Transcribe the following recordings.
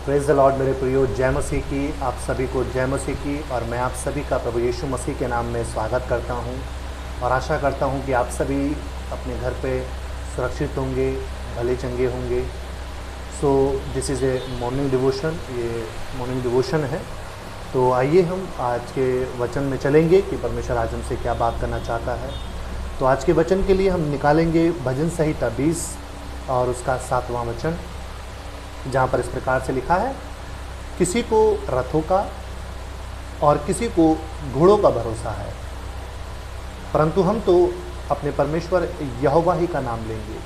Praise the Lord मेरे प्रियो, जय मसीह की। आप सभी को जय मसीह की। और मैं आप सभी का प्रभु यीशु मसीह के नाम में स्वागत करता हूं और आशा करता हूं कि आप सभी अपने घर पे सुरक्षित होंगे, भले चंगे होंगे। So this is a morning devotion, ये मॉर्निंग डिवोशन है। तो आइए हम आज के वचन में चलेंगे कि परमेश्वर आज हमसे क्या बात करना चाहता है। तो आज के वचन के लिए हम निकालेंगे भजन संहिता 20 और उसका 7वां वचन, जहाँ पर इस प्रकार से लिखा है, किसी को रथों का और किसी को घोड़ों का भरोसा है, परंतु हम तो अपने परमेश्वर यहोवा ही का नाम लेंगे।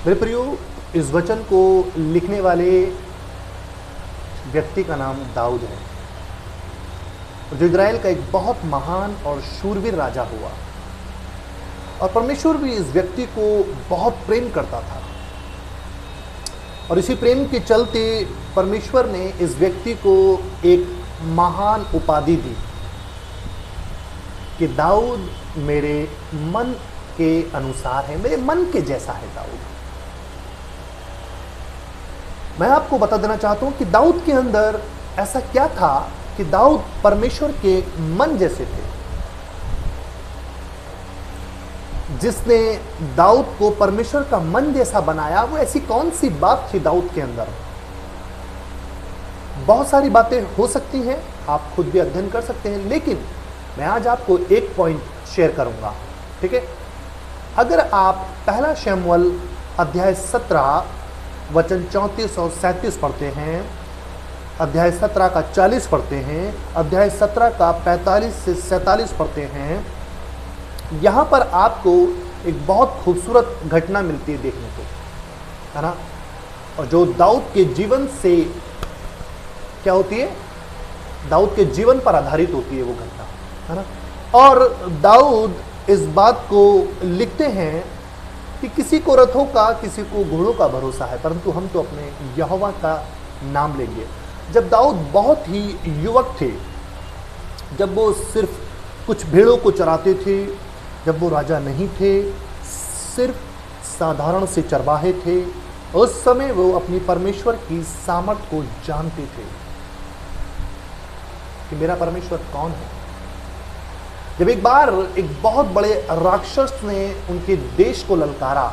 मेरे प्रियो, इस वचन को लिखने वाले व्यक्ति का नाम दाऊद है, जो इज़राइल का एक बहुत महान और शूरवीर राजा हुआ। और परमेश्वर भी इस व्यक्ति को बहुत प्रेम करता था, और इसी प्रेम के चलते परमेश्वर ने इस व्यक्ति को एक महान उपाधि दी कि दाऊद मेरे मन के अनुसार है, मेरे मन के जैसा है दाऊद। मैं आपको बता देना चाहता हूं कि दाऊद के अंदर ऐसा क्या था कि दाऊद परमेश्वर के मन जैसे थे। जिसने दाऊद को परमेश्वर का मन जैसा बनाया, वो ऐसी कौन सी बात थी दाऊद के अंदर? बहुत सारी बातें हो सकती हैं, आप खुद भी अध्ययन कर सकते हैं, लेकिन मैं आज आपको एक पॉइंट शेयर करूंगा, ठीक है? अगर आप पहला शमूएल अध्याय 17 वचन 34 और 37 पढ़ते हैं, अध्याय 17 का 40 पढ़ते हैं, अध्याय 17 का 45 से 47 पढ़ते हैं, यहाँ पर आपको एक बहुत खूबसूरत घटना मिलती है देखने को, है ना? और जो दाऊद के जीवन से क्या होती है, दाऊद के जीवन पर आधारित होती है वो घटना, है ना? और दाऊद इस बात को लिखते हैं कि किसी को रथों का, किसी को घोड़ों का भरोसा है, परंतु हम तो अपने यहोवा का नाम लेंगे। जब दाऊद बहुत ही युवक थे, जब वो सिर्फ कुछ भेड़ों को चराते थे, जब वो राजा नहीं थे, सिर्फ साधारण से चरवाहे थे, उस समय वो अपनी परमेश्वर की सामर्थ को जानते थे कि मेरा परमेश्वर कौन है। जब एक बार एक बहुत बड़े राक्षस ने उनके देश को ललकारा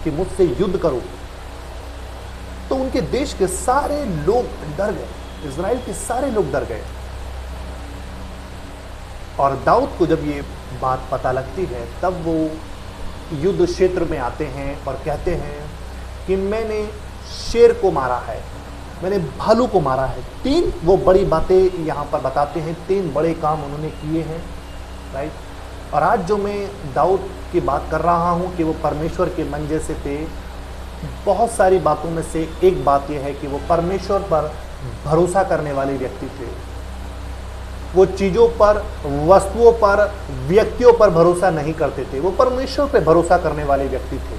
कि मुझसे युद्ध करो, तो उनके देश के सारे लोग डर गए, इज़राइल के सारे लोग डर गए। और दाऊद को जब ये बात पता लगती है, तब वो युद्ध क्षेत्र में आते हैं और कहते हैं कि मैंने शेर को मारा है, मैंने भालू को मारा है। 3 वो बड़ी बातें यहाँ पर बताते हैं, 3 बड़े काम उन्होंने किए हैं, राइट? और आज जो मैं दाऊद की बात कर रहा हूँ कि वो परमेश्वर के मन जैसे थे, बहुत सारी बातों में से एक बात यह है कि वो परमेश्वर पर भरोसा करने वाले व्यक्ति थे। वो चीज़ों पर, वस्तुओं पर, व्यक्तियों पर भरोसा नहीं करते थे, वो परमेश्वर पर भरोसा करने वाले व्यक्ति थे।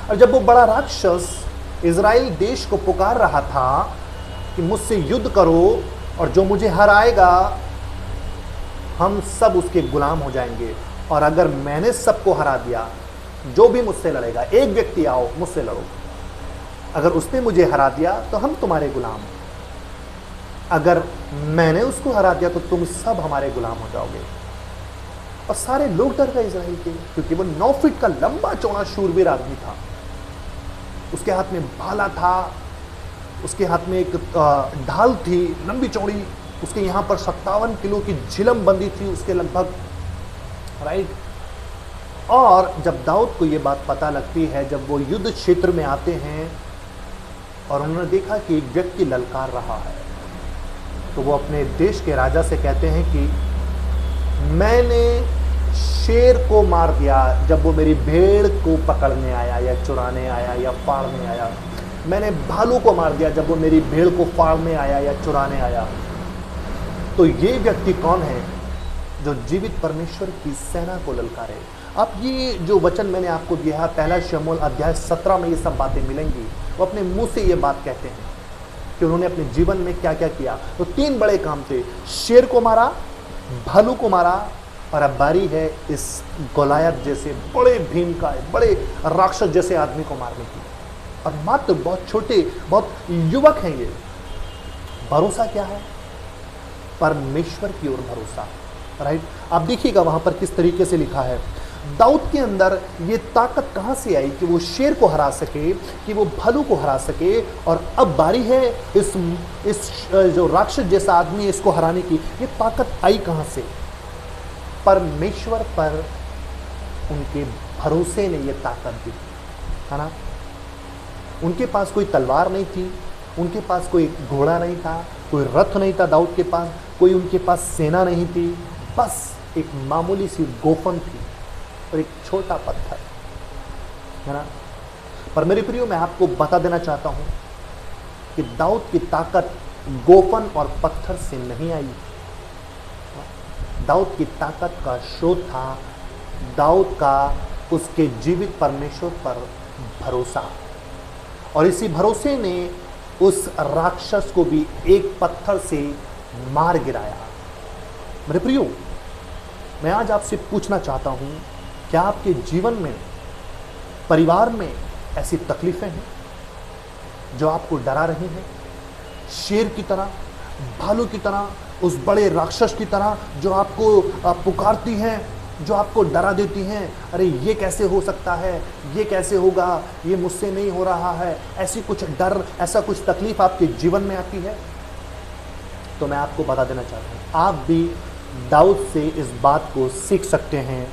और जब वो बड़ा राक्षस इज़राइल देश को पुकार रहा था कि मुझसे युद्ध करो और जो मुझे हराएगा हम सब उसके गुलाम हो जाएंगे, और अगर मैंने सबको हरा दिया, जो भी मुझसे लड़ेगा, एक व्यक्ति आओ मुझसे लड़ो, अगर उसने मुझे हरा दिया तो हम तुम्हारे गुलाम, अगर मैंने उसको हरा दिया तो तुम सब हमारे गुलाम हो जाओगे। और सारे लोग डर गए इज़राइल के, क्योंकि वो 9 फीट का लंबा चौड़ा शूरवीर आदमी था। उसके हाथ में भाला था, उसके हाथ में एक ढाल थी लंबी चौड़ी, उसके यहाँ पर 57 किलो की झिलम बंदी थी उसके लगभग, राइट? और जब दाऊद को ये बात पता लगती है, जब वो युद्ध क्षेत्र में आते हैं और उन्होंने देखा कि एक व्यक्ति ललकार रहा है, तो वो अपने देश के राजा से कहते हैं कि मैंने शेर को मार दिया जब वो मेरी भेड़ को पकड़ने आया या चुराने आया या फाड़ने आया, मैंने भालू को मार दिया जब वो मेरी भेड़ को फाड़ने आया या चुराने आया। तो ये व्यक्ति कौन है जो जीवित परमेश्वर की सेना को ललकारे? अब ये जो वचन मैंने आपको दिया है, पहला शमूएल अध्याय 17 में ये सब बातें मिलेंगी। वो अपने मुंह से ये बात कहते हैं कि उन्होंने अपने जीवन में क्या क्या किया। तो 3 बड़े काम थे, शेर को मारा, भालू को मारा, और अब बारी है इस गोलायत जैसे बड़े भीम का, बड़े राक्षस जैसे आदमी को मारने की। और मात्र बहुत छोटे, बहुत युवक हैं ये। भरोसा क्या है? परमेश्वर की ओर भरोसा, राइट। आप देखिएगा वहां पर किस तरीके से लिखा है। दाऊद के अंदर ये ताकत कहां से आई कि वो शेर को हरा सके, कि वो भालू को हरा सके, और अब बारी है इस जो राक्षस जैसा आदमी इसको हराने की। ये ताकत आई कहां से? परमेश्वर पर उनके भरोसे ने ये ताकत दी, है ना। उनके पास कोई तलवार नहीं थी, उनके पास कोई घोड़ा नहीं था, कोई रथ नहीं था दाऊद के पास, कोई उनके पास सेना नहीं थी, बस एक मामूली सी गोफन थी और एक छोटा पत्थर, है ना। पर मेरे प्रियो, मैं आपको बता देना चाहता हूं कि दाऊद की ताकत गोफन और पत्थर से नहीं आई। दाऊद की ताकत का स्रोत था दाऊद का उसके जीवित परमेश्वर पर भरोसा, और इसी भरोसे ने उस राक्षस को भी एक पत्थर से मार गिराया। मेरे प्रियो, मैं आज आपसे पूछना चाहता हूं, क्या आपके जीवन में, परिवार में ऐसी तकलीफें हैं जो आपको डरा रही हैं? शेर की तरह, भालू की तरह, उस बड़े राक्षस की तरह जो आपको पुकारती हैं, जो आपको डरा देती हैं। अरे ये कैसे हो सकता है, ये कैसे होगा, ये मुझसे नहीं हो रहा है। ऐसी कुछ डर, ऐसा कुछ तकलीफ आपके जीवन में आती है, तो मैं आपको बता देना चाहता हूँ, आप भी दाऊद से इस बात को सीख सकते हैं।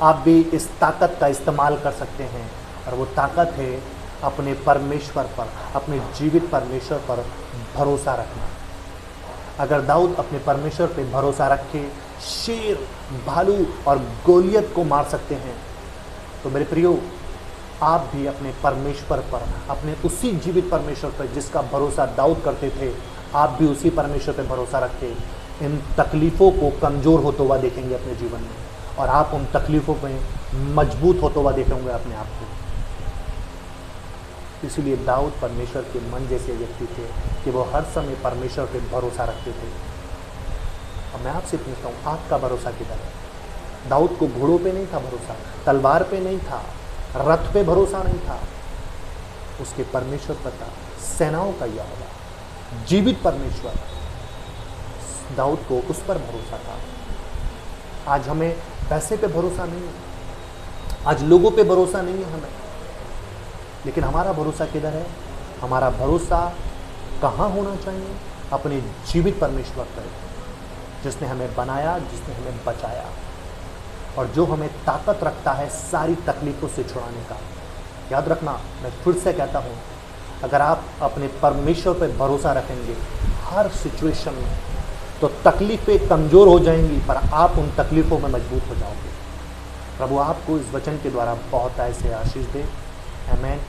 आप भी इस ताकत का इस्तेमाल कर सकते हैं, और वो ताकत है अपने परमेश्वर पर, अपने जीवित परमेश्वर पर भरोसा रखना। अगर दाऊद अपने परमेश्वर पर भरोसा रखे, शेर, भालू और गोलियत को मार सकते हैं, तो मेरे प्रियो, आप भी अपने परमेश्वर पर, अपने उसी जीवित परमेश्वर पर जिसका भरोसा दाऊद करते थे, आप भी उसी परमेश्वर पर भरोसा रखें। इन तकलीफ़ों को कमज़ोर होते हुआ देखेंगे अपने जीवन में, और आप उन तकलीफ़ों में मजबूत होते हुआ देखेंगे अपने आप को। इसीलिए दाऊद परमेश्वर के मन जैसे व्यक्ति थे कि वो हर समय परमेश्वर पर भरोसा रखते थे। अब मैं आपसे पूछता हूँ, आपका भरोसा किधर है? दाऊद को घोड़ों पे नहीं था भरोसा, तलवार पे नहीं था, रथ पे भरोसा नहीं था, उसके परमेश्वर पर था, सेनाओं का यहोवा, जीवित परमेश्वर। दाऊद को उस पर भरोसा था। आज हमें पैसे पे भरोसा नहीं है, आज लोगों पे भरोसा नहीं है हमें, लेकिन हमारा भरोसा किधर है? हमारा भरोसा कहाँ होना चाहिए? अपने जीवित परमेश्वर पर, जिसने हमें बनाया, जिसने हमें बचाया, और जो हमें ताकत रखता है सारी तकलीफ़ों से छुड़ाने का। याद रखना, मैं फिर से कहता हूँ, अगर आप अपने परमेश्वर पर भरोसा रखेंगे हर सिचुएशन में, तो तकलीफ़ें कमज़ोर हो जाएंगी, पर आप उन तकलीफ़ों में मजबूत हो जाओगे। प्रभु आपको इस वचन के द्वारा बहुत ऐसे आशीष दे। आमीन।